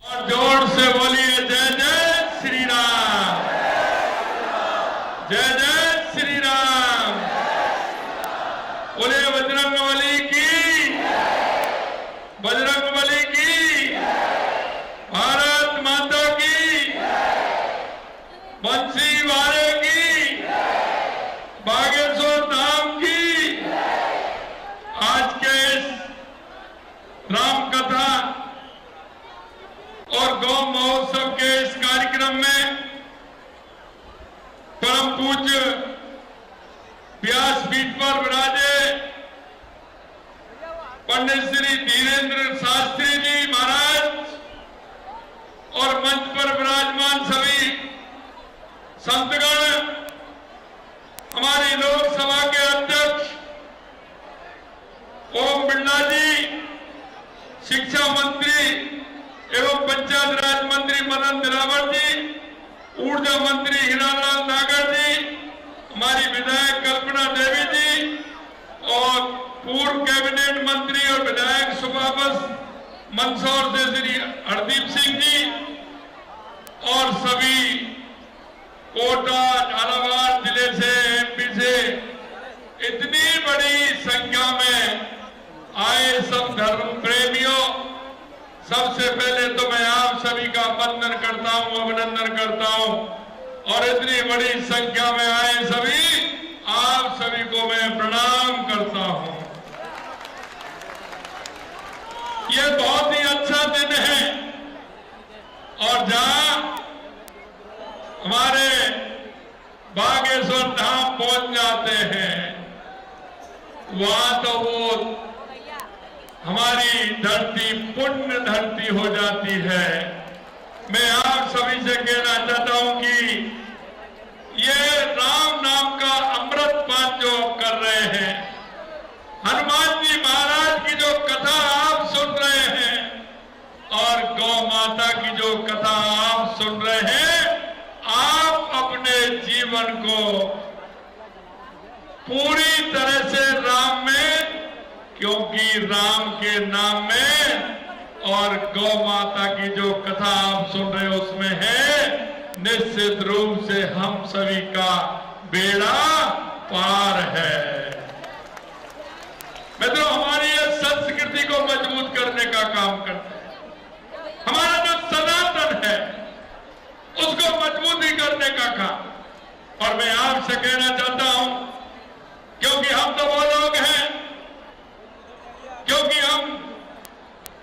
और जोर से बोलिए जय जय श्री राम, जय जय श्री राम। बोले बजरंगबली की, बजरंगबली की, भारत माता की, बंसी वाले की, बागेश्वर धाम की। आज के इस राम कथा और गौ महोत्सव के इस कार्यक्रम में परम पूज्य व्यासपीठ पर विराजे पंडित श्री धीरेन्द्र शास्त्री जी महाराज और मंच पर विराजमान सभी संतगण, हमारी लोकसभा के अध्यक्ष ओम बिरला जी, शिक्षा मंत्री एवं पंचायत राज मंत्री मदन दिलावर जी, ऊर्जा मंत्री हीरालाल नागर जी, हमारी विधायक कल्पना देवी जी और पूर्व कैबिनेट मंत्री और विधायक सुबाबस मंदसौर से श्री हरदीप सिंह जी और सभी कोटा झालावाड़ जिले से, एमपी से इतनी बड़ी संख्या में आए सब धर्म प्रेमियों, सबसे पहले तो मैं आप सभी का वंदन करता हूं, अभिनंदन करता हूं। और इतनी बड़ी संख्या में आए सभी, आप सभी को मैं प्रणाम करता हूं। ये बहुत ही अच्छा दिन है और जहां हमारे बागेश्वर धाम पहुंच जाते हैं, वहां तो वो हमारी धरती पुण्य धरती हो जाती है। मैं आप सभी से कहना चाहता हूं कि ये राम नाम का अमृत पान जो कर रहे हैं, हनुमान जी महाराज की जो कथा आप सुन रहे हैं और गौ माता की जो कथा आप सुन रहे हैं, आप अपने जीवन को पूरी तरह से राम में, क्योंकि राम के नाम में और गौ माता की जो कथा आप सुन रहे हो उसमें है, निश्चित रूप से हम सभी का बेड़ा पार है। मित्रों, हमारी ये संस्कृति को मजबूत करने का काम करते हैं, हमारा जो सनातन है उसको मजबूती करने का काम। और मैं आपसे कहना चाहता हूं, क्योंकि हम तो वो लोग हैं, क्योंकि हम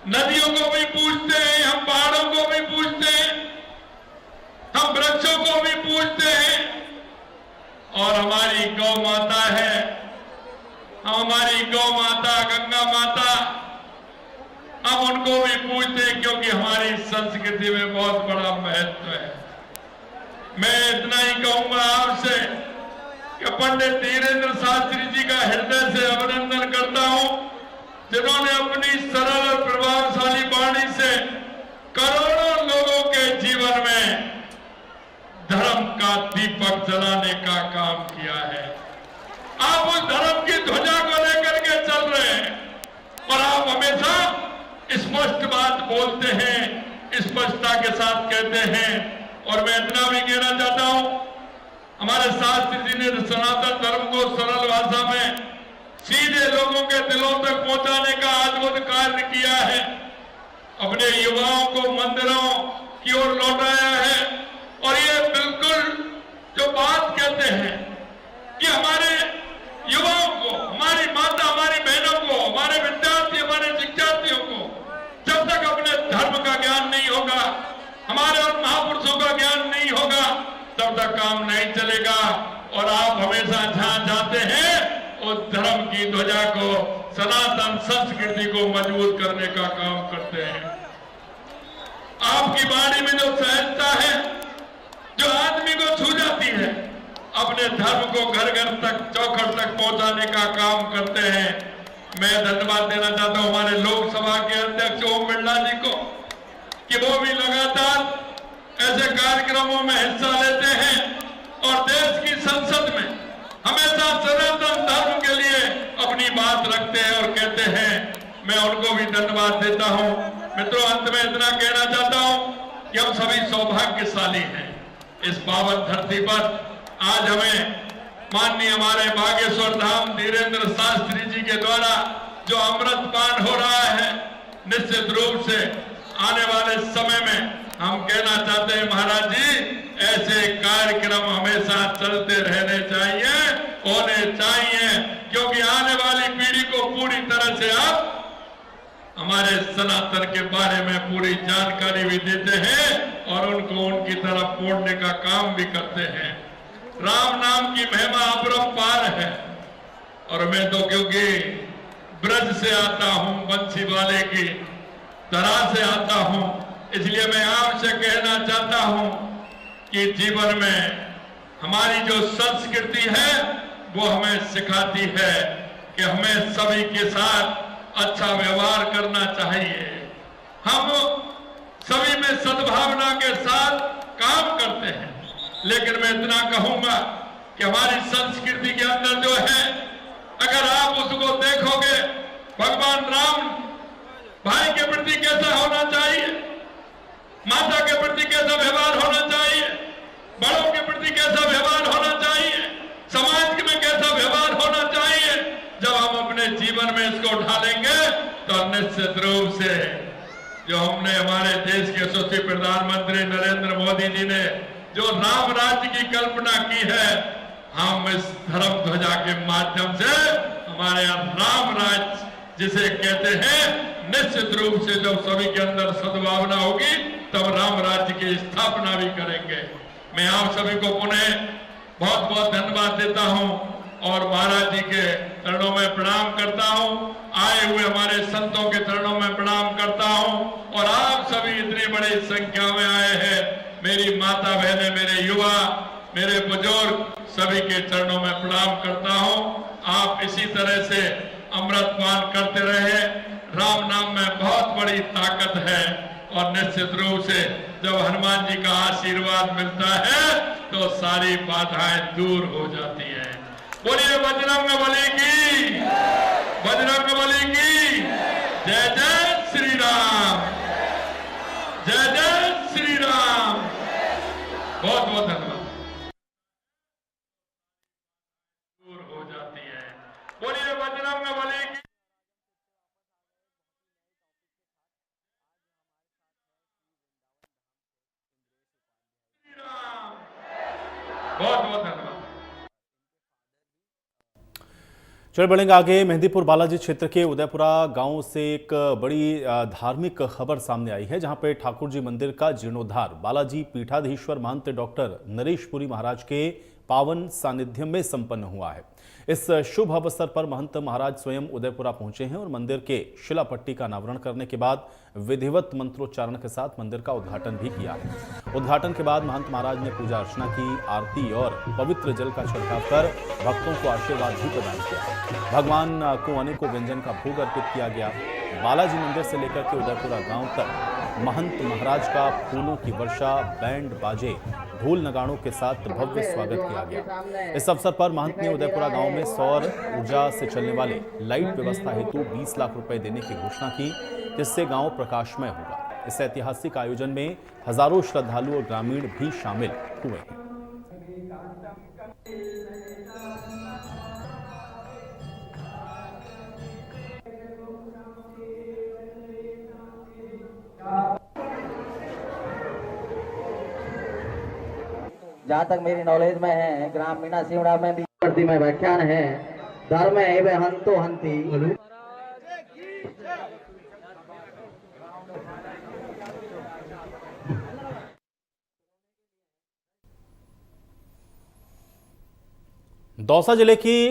नदियों को भी पूजते हैं, हम पहाड़ों को भी पूजते हैं, हम वृक्षों को भी पूजते हैं और हमारी गौ माता है, हमारी गौ माता गंगा माता, हम उनको भी पूजते हैं क्योंकि हमारी संस्कृति में बहुत बड़ा महत्व है। मैं इतना ही कहूंगा आपसे कि पंडित धीरेन्द्र शास्त्री जी का हृदय से अभिनंदन करता हूं, जिन्होंने अपनी सरल और प्रभावशाली वाणी से करोड़ों लोगों के जीवन में धर्म का दीपक जलाने का काम किया है। आप उस धर्म की ध्वजा को लेकर के चल रहे हैं और आप हमेशा स्पष्ट बात बोलते हैं, स्पष्टता के साथ कहते हैं। और मैं इतना भी कहना चाहता हूं, हमारे शास्त्री जी ने सनातन धर्म को सरल भाषा में सीधे लोगों के दिलों तक पहुंचाने का अद्भुत कार्य किया है। अपने युवाओं को मंदिरों की ओर लौटाया है और ये बिल्कुल जो बात कहते हैं कि हमारे युवाओं को, हमारी माता, हमारी बहनों को, हमारे विद्यार्थी, हमारे शिक्षार्थियों को जब तक अपने धर्म का ज्ञान नहीं होगा, हमारे और महापुरुषों का ज्ञान नहीं होगा, तब तक काम नहीं चलेगा। और आप हमेशा जहां जाते हैं उस धर्म की ध्वजा को, सनातन संस्कृति को मजबूत करने का काम करते हैं। आपकी वाणी में जो सहजता है, जो आदमी को छू जाती है, अपने धर्म को घर घर तक, चौखट तक पहुंचाने का काम करते हैं। मैं धन्यवाद देना चाहता हूं हमारे लोकसभा के अध्यक्ष ओम बिरला जी को कि वो भी लगातार ऐसे कार्यक्रमों में हिस्सा लेते हैं और देश की संसद में हमेशा सनातन धर्म के लिए अपनी बात रखते हैं और कहते हैं। मैं उनको भी धन्यवाद देता हूं। मित्रों, अंत में इतना कहना चाहता हूं कि हम सभी सौभाग्यशाली हैं। इस पावन धरती पर आज हमें माननीय हमारे बागेश्वर धाम धीरेन्द्र शास्त्री जी के द्वारा जो अमृत पान हो रहा है, निश्चित रूप से आने वाले समय में हम कहना चाहते हैं महाराज जी, ऐसे कार्यक्रम हमेशा चलते रहने चाहिए, होने चाहिए, क्योंकि आने वाली पीढ़ी को पूरी तरह से आप हमारे सनातन के बारे में पूरी जानकारी भी देते हैं और उनको उनकी तरफ मोड़ने का काम भी करते हैं। राम नाम की महिमा अपरंपार है और मैं तो क्योंकि ब्रज से आता हूं, बंसी वाले की तरह से आता हूं, इसलिए मैं आपसे कहना चाहता हूं कि जीवन में हमारी जो संस्कृति है वो हमें सिखाती है कि हमें सभी के साथ अच्छा व्यवहार करना चाहिए। हम सभी में सद्भावना के साथ काम करते हैं, लेकिन मैं इतना कहूंगा कि हमारी संस्कृति के अंदर जो है, अगर आप उसको देखोगे, भगवान राम भाई के प्रति कैसा होना चाहिए, माता के प्रति कैसा व्यवहार होना चाहिए, बड़ों के प्रति कैसा व्यवहार होना चाहिए, समाज में कैसा व्यवहार होना चाहिए, जब हम अपने जीवन में इसको ढालेंगे तो निश्चित रूप से जो हमने हमारे देश के यशस्वी प्रधानमंत्री नरेंद्र मोदी जी ने जो राम राज्य की कल्पना की है, हम इस धर्म ध्वजा के माध्यम से हमारे यहाँ राम राज्य जिसे कहते हैं, निश्चित रूप से जब सभी के अंदर सद्भावना होगी तब राम राज्य की स्थापना भी करेंगे। मैं आप सभी को पुनः बहुत बहुत धन्यवाद देता हूं और महाराज जी के चरणों में प्रणाम करता हूं, आए हुए हमारे संतों के चरणों में प्रणाम करता हूं और आप सभी इतनी बड़ी संख्या में आए हैं, मेरी माता बहनें, मेरे युवा, मेरे बुजुर्ग, सभी के चरणों में प्रणाम करता हूं। आप इसी तरह से अमृत पान करते रहे। राम नाम में बहुत बड़ी ताकत है और निश्चित रूप से जब हनुमान जी का आशीर्वाद मिलता है तो सारी बाधाएं दूर हो जाती है। बोलिए बजरंगबली की, बजरंगबली की जय जय श्री राम, जय जय श्री राम। बहुत बहुत धन्यवाद। दूर हो जाती है। बोलिए बजरंगबली की। बहुत बहुत धन्यवाद। चल बढ़ेंगे आगे। मेहंदीपुर बालाजी क्षेत्र के उदयपुरा गांव से एक बड़ी धार्मिक खबर सामने आई है, जहां पे ठाकुर जी मंदिर का जीर्णोद्धार बालाजी पीठाधीश्वर महंत डॉक्टर नरेशपुरी महाराज के पावन सानिध्य में संपन्न हुआ है। इस शुभ अवसर पर महंत महाराज स्वयं उदयपुरा पहुंचे हैं और मंदिर के शिलापट्टी का अनावरण करने के बाद विधिवत मंत्रोच्चारण के साथ मंदिर का उद्घाटन भी किया है। उद्घाटन के बाद महंत महाराज ने पूजा अर्चना की, आरती और पवित्र जल का छिड़काव कर भक्तों को आशीर्वाद भी प्रदान किया। भगवान को अनेकों व्यंजन का भोग अर्पित किया गया। बालाजी मंदिर से लेकर के उदयपुरा गांव तक महंत महाराज का फूलों की वर्षा, बैंड बाजे, ढोल नगाड़ों के साथ भव्य स्वागत किया गया। इस अवसर पर महंत ने उदयपुरा गांव में सौर ऊर्जा से चलने वाले लाइट व्यवस्था हेतु 20 लाख रुपए देने की घोषणा की, जिससे गांव प्रकाशमय होगा। इस ऐतिहासिक आयोजन में हजारों श्रद्धालु और ग्रामीण भी शामिल हुए हैं। जहाँ तक मेरी नॉलेज में है, ग्राम मीना सिवड़ा में भी में व्याख्यान है, धर्म एव हंतो हंती। दौसा जिले की